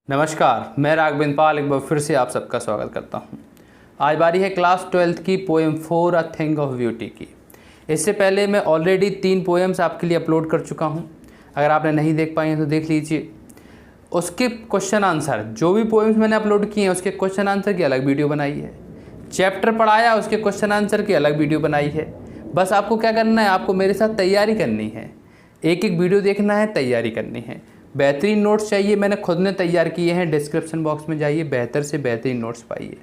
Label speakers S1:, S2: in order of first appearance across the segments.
S1: नमस्कार, मैं राघवेंद्र पाल एक बार फिर से आप सबका स्वागत करता हूं। आज बारी है क्लास 12th की poem 4 a thing of beauty की। इससे पहले मैं ऑलरेडी 3 पोएम्स आपके लिए अपलोड कर चुका हूं। अगर आपने नहीं देख पाए हैं तो देख लीजिए। उसके क्वेश्चन आंसर, जो भी पोएम्स मैंने अपलोड किए हैं उसके क्वेश्चन आंसर की अलग वीडियो बनाई है। चैप्टर पढ़ाया, उसके क्वेश्चन आंसर की अलग वीडियो बनाई है। बस आपको क्या करना है, आपको मेरे साथ तैयारी करनी है। एक एक वीडियो देखना है, तैयारी करनी है। बेहतरीन नोट्स चाहिए, मैंने खुद ने तैयार किए हैं। डिस्क्रिप्शन बॉक्स में जाइए, बेहतर से बेहतरीन नोट्स पाइए।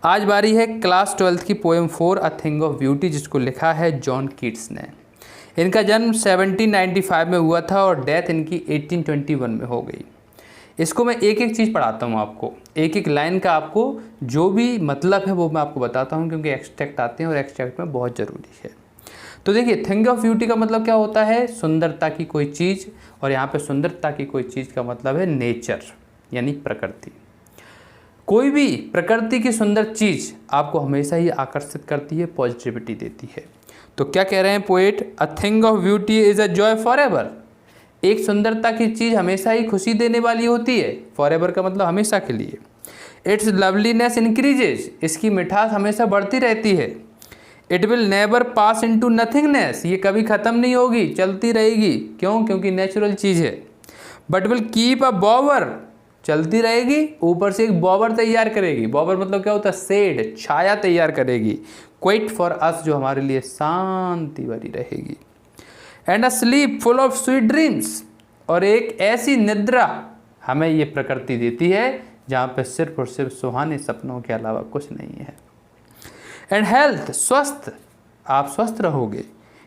S1: आज बारी है क्लास 12th की poem 4 a thing of beauty, जिसको लिखा है जॉन कीट्स ने। इनका जन्म 1795 में हुआ था और डेथ इनकी 1821 में हो गई। इसको मैं एक एक चीज़ पढ़ाता हूँ आपको, एक एक लाइन का आपको जो भी मतलब है वो मैं आपको बताता हूँ, क्योंकि एक्सट्रैक्ट आते हैं और एक्सट्रैक्ट में बहुत ज़रूरी है। तो देखिए, थिंग ऑफ ब्यूटी का मतलब क्या होता है? सुंदरता की कोई चीज़। और यहाँ पे सुंदरता की कोई चीज़ का मतलब है नेचर, यानी प्रकृति। कोई भी प्रकृति की सुंदर चीज़ आपको हमेशा ही आकर्षित करती है, पॉजिटिविटी देती है। तो क्या कह रहे हैं poet? A thing of beauty is a joy for ever. एक सुंदरता की चीज़ हमेशा ही खुशी देने वाली होती है। फॉर एवर का मतलब हमेशा के लिए। इट्स लवलीनेस इंक्रीजेज, इसकी मिठास हमेशा बढ़ती रहती है। It will never pass into nothingness, ये कभी ख़त्म नहीं होगी, चलती रहेगी। क्यों? क्योंकि नेचुरल चीज़ है। But will keep a Bower, चलती रहेगी, ऊपर से एक बॉवर तैयार करेगी। बॉवर मतलब क्या होता है? शेड, छाया तैयार करेगी। क्वाइट फॉर अस, जो हमारे लिए शांति भरी रहेगी। And a slip full of sweet dreams, और एक ऐसी निद्रा हमें ये प्रकृति देती है जहाँ पे सिर्फ और सिर्फ सुहाने सपनों के अलावा कुछ नहीं है। एंड हेल्थ, स्वस्थ, आप स्वस्थ रहोगे।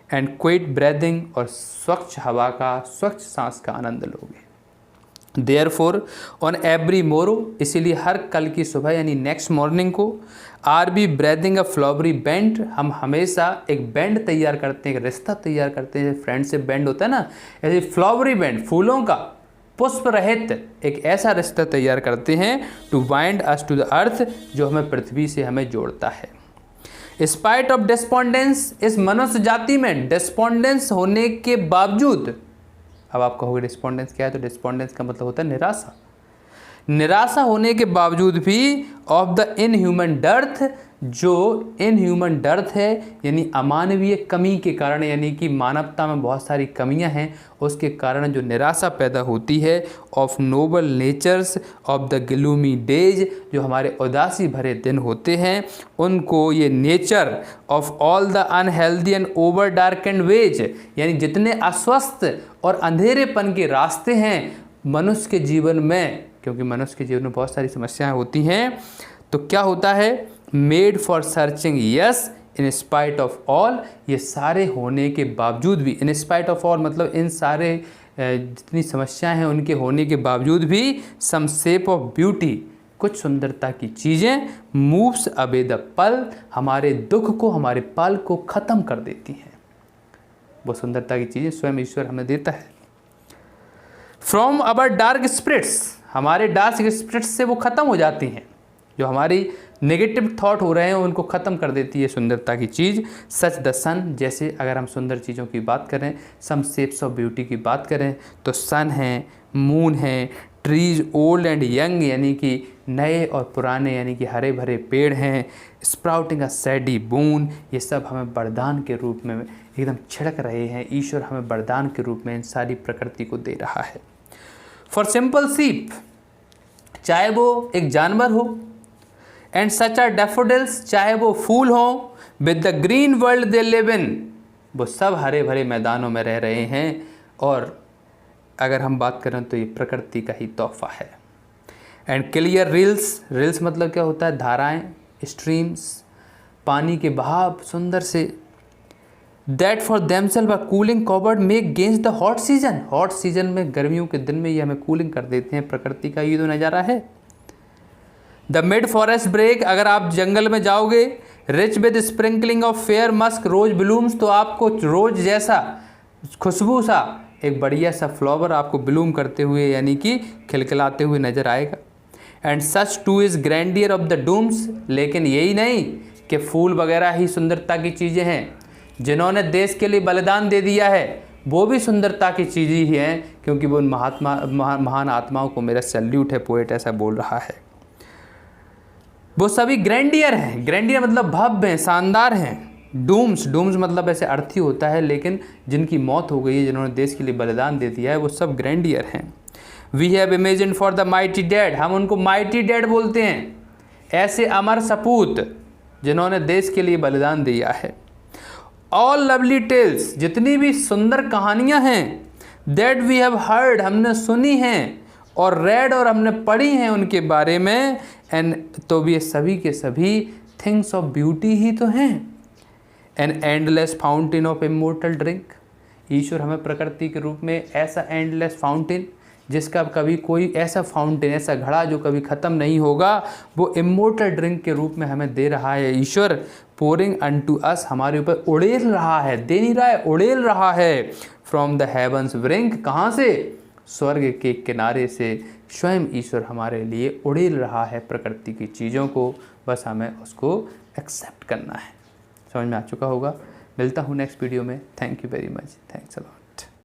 S1: एंड क्विट ब्रीदिंग, और स्वच्छ हवा का, स्वच्छ सांस का आनंद लोगे। देयरफॉर ऑन एवरी मोरो, इसीलिए हर कल की सुबह यानी नेक्स्ट मॉर्निंग को, are be breathing a flowery band, हम हमेशा एक बैंड तैयार करते हैं, एक रिश्ता तैयार करते हैं। फ्रेंडशिप बैंड होता है ना, ऐसे फ्लावरी बैंड, फूलों का, पुष्प रहित एक ऐसा रिश्ता तैयार करते हैं। To bind us to the earth, जो हमें पृथ्वी से हमें जोड़ता है। स्पाइट ऑफ डिस्पोंडेंस, इस मनुष्य जाति में डिस्पोंडेंस होने के बावजूद, अब आप कहोगे डिस्पोंडेंस क्या है? तो डिस्पोंडेंस का मतलब होता है निराशा। निराशा होने के बावजूद भी ऑफ द इनह्यूमन डर्थ, जो इनह्यूमन डर्थ है यानी अमानवीय कमी के कारण, यानी कि मानवता में बहुत सारी कमियां हैं, उसके कारण जो निराशा पैदा होती है। Of noble natures of the gloomy days, जो हमारे उदासी भरे दिन होते हैं, उनको ये nature of all the unhealthy and over dark and ways, यानी जितने अस्वस्थ और अंधेरेपन के रास्ते हैं मनुष्य के जीवन में, क्योंकि मनुष्य के जीवन में बहुत सारी समस्याएं होती हैं, तो क्या होता है? Made for searching yes in spite of all, ये सारे होने के बावजूद भी, इन स्पाइट ऑफ ऑल मतलब इन सारे जितनी समस्याएं हैं उनके होने के बावजूद भी, सम शेप ऑफ ब्यूटी, कुछ सुंदरता की चीज़ें, मूव्स अवे द पल, हमारे दुख को, हमारे पल को ख़त्म कर देती हैं। वो सुंदरता की चीज़ें स्वयं ईश्वर हमें देता है। फ्रॉम अवर डार्क स्पिरिट्स, हमारे डार्क स्पिरिट्स से वो ख़त्म हो जाती हैं, जो हमारी नेगेटिव थॉट हो रहे हैं उनको ख़त्म कर देती है सुंदरता की चीज़। सच द सन, जैसे अगर हम सुंदर चीज़ों की बात करें, सम शेप्स ऑफ ब्यूटी की बात करें, तो सन है, मून है, ट्रीज ओल्ड एंड यंग, यानी कि नए और पुराने, यानी कि हरे भरे पेड़ हैं, स्प्राउटिंग अ सैडी बून, ये सब हमें वरदान के रूप में एकदम छिड़क रहे हैं। ईश्वर हमें वरदान के रूप में इन सारी प्रकृति को दे रहा है। फॉर सिंपल सीप, चाहे वो एक जानवर हो, एंड सच आर डैफोडिल्स, चाहे वो फूल हो, with the green world they live in, वो सब हरे भरे मैदानों में रह रहे हैं। और अगर हम बात करें तो ये प्रकृति का ही तोहफा है। एंड क्लियर रिल्स, रिल्स मतलब क्या होता है? धाराएं, स्ट्रीम्स, पानी के बहाव सुंदर से। That for themselves a cooling covered make against the hot season, hot season में, गर्मियों के दिन में ये हमें कूलिंग कर देते हैं। प्रकृति का ये तो नज़ारा है। द मिड फॉरेस्ट ब्रेक, अगर आप जंगल में जाओगे, rich with sprinkling of fair musk rose blooms, तो आपको रोज जैसा खुशबू सा एक बढ़िया सा फ्लावर आपको ब्लूम करते हुए, यानी कि खिलखिलाते हुए नजर आएगा। And such too is grandeur of the dooms, लेकिन यही नहीं कि फूल वगैरह ही सुंदरता की चीज़ें हैं। जिन्होंने देश के लिए बलिदान दे दिया है वो भी सुंदरता की चीज़ ही है, क्योंकि वो उन महान आत्माओं को मेरा सैल्यूट है, पोएट ऐसा बोल रहा है। वो सभी ग्रैंडियर हैं, ग्रैंडियर मतलब भव्य हैं, शानदार हैं। डूम्स मतलब ऐसे अर्थी होता है, लेकिन जिनकी मौत हो गई है, जिन्होंने देश के लिए बलिदान दे दिया है, वो सब ग्रैंडियर हैं। We have imagine for the mighty dead, हम उनको माइटी डेड बोलते हैं, ऐसे अमर सपूत जिन्होंने देश के लिए बलिदान दिया है। ऑल लवली टेल्स, जितनी भी सुंदर कहानियाँ हैं, दैट वी हैव हर्ड, हमने सुनी हैं, और रेड, और हमने पढ़ी हैं उनके बारे में, एंड तो भी ये सभी के सभी थिंग्स ऑफ ब्यूटी ही तो हैं। An endless fountain of immortal drink, ईश्वर हमें प्रकृति के रूप में ऐसा एंडलेस फाउंटेन, जिसका कभी कोई ऐसा फाउंटेन, ऐसा घड़ा जो कभी ख़त्म नहीं होगा, वो इमोर्टल ड्रिंक के रूप में हमें दे रहा है ईश्वर। पोरिंग अनटू अस, हमारे ऊपर उड़ेल रहा है, दे नहीं रहा है, उड़ेल रहा है। फ्रॉम द हेवंस ब्रिंक, कहाँ से? स्वर्ग के किनारे से स्वयं ईश्वर हमारे लिए उड़ेल रहा है प्रकृति की चीज़ों को, बस हमें उसको एक्सेप्ट करना है। समझ में आ चुका होगा। मिलता हूँ नेक्स्ट वीडियो में। Thank you very much, thanks a lot.